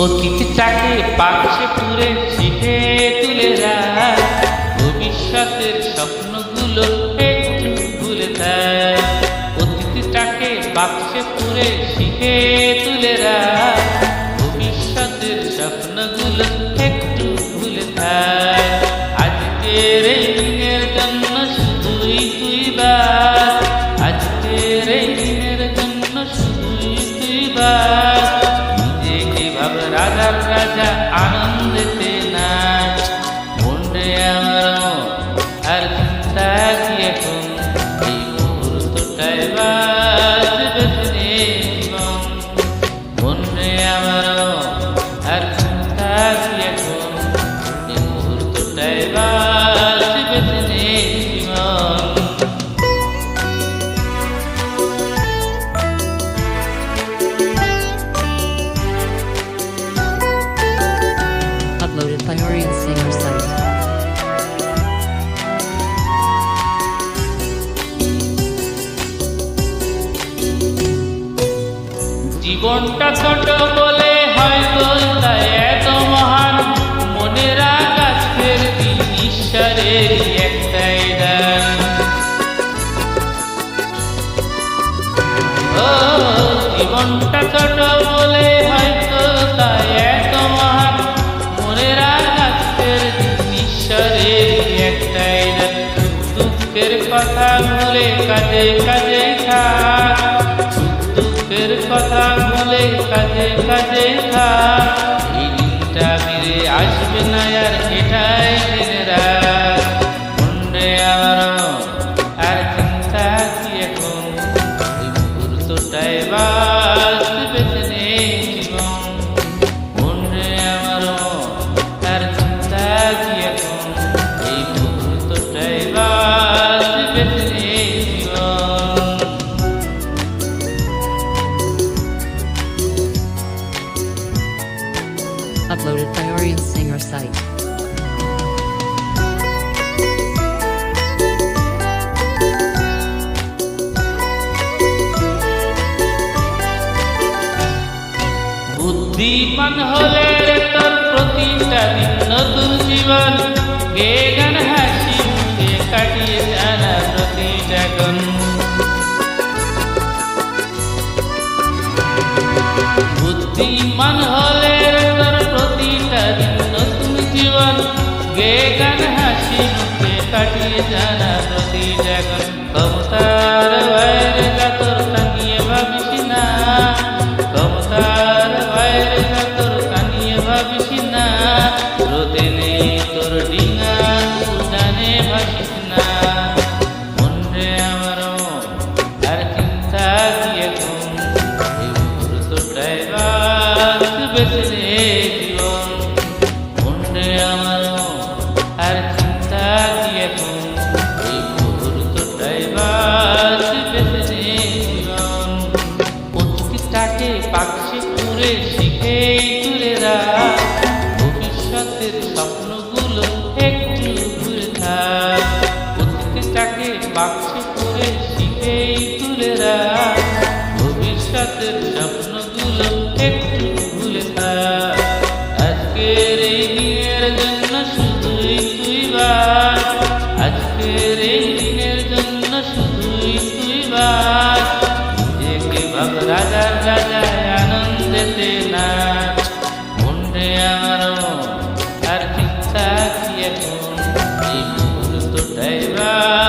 অতীতটাকে বাক্সে পুরে শিখে তুলে রাখ, ভবিষ্যতের স্বপ্নগুলো একটু ভুলে থাক। অতীতটাকে বাক্সে পুরে শিখে তুলে রাখ, ভবিষ্যতের স্বপ্নগুলো একটু ভুলে থাক। আজকের এই দিনের জন্য শুধুই তুই বাস, আজকের এই দিনের জন্য শুধুই তুই বাস। নিজেকে ভাব রাজার রাজা, আনন্দেতে নাচ। মনে আমার আর চিন্তা কি এখন, এই মুহূর্তটাই বাঁচবে জীবন। মনে আমার আর চিন্তা কি এখন, এই মুহূর্তটাই বাঁচবে জীবন। Uploaded by Orion Singer site. জীবনটা ছোট বলে হয়তো তাই এত মহান, মনে রাখ আজকের দিন ঈশ্বরের একটাই দান। ও জীবনটা ছোট বলে হয়তো তাই এত মহান, মনে রাখ আজকের দিন ঈশ্বরের একটাই দান। দুঃখের কথা ভুলে কাজে কাজে থাক, দুঃখের কথা ভুলে কাজে কাজে থাক। এই দিনটা ফিরে আসবে না আর, এটাই জেনে রাখ। মনে আমার আর চিন্তা কি এখন, এই মুহূর্তটাই বাঁচবে জীবন। মনে আমার আর চিন্তা কি এখন, এই মুহূর্তটাই বাঁচবে জীবন। Uploaded by Orion Singer site. বুদ্ধিমান হলে তোর প্রতিটা দিন নতুন জীবন, গে গান হাসি মুখে কাটিয়ে জানা প্রতিটা গুণ। বুদ্ধিমান হলে তোর প্রতিটা দিন নতুন জীবন, গে গান হাসি মুখে কাটিয়ে জানা প্রতিটা গুণ। ক্ষমতার বাইরে যা তোর টাঙিয়ে ভাবিস না, ক্ষমতার বাইরে যা তোর টাঙিয়ে ভাবিস না। রোদে নেই তোর ডিঙা, উড়ানে ভাসিস না। মনে আমার আর চিন্তা কি এখন, এই মুহূর্তটাই বাঁচবে জীবন। মনে আমার আর চিন্তা কি এখন, এই মুহূর্তটাই বাঁচবে জীবন। অতীতটাকে বাক্সে পুরে শিখে তুলে রাখ, ভবিষ্যতের স্বপ্নগুলো একটু ঘুরে থাক। অতীতটাকে বাক্সে পুরে শিখে তুলে রাখ, ভবিষ্যতের স্বপ্নগুলো একটু ভুলে থাক। আজকের এই দিনের জন্য শুধুই তুই বাস, আজকের এই দিনের জন্য শুধুই তুই বাস। নিজেকে ভাব রাজার রাজা, আনন্দেতে নাচ। মনে আমার আর চিন্তা কি এখন, এই মুহূর্তটাই বাস।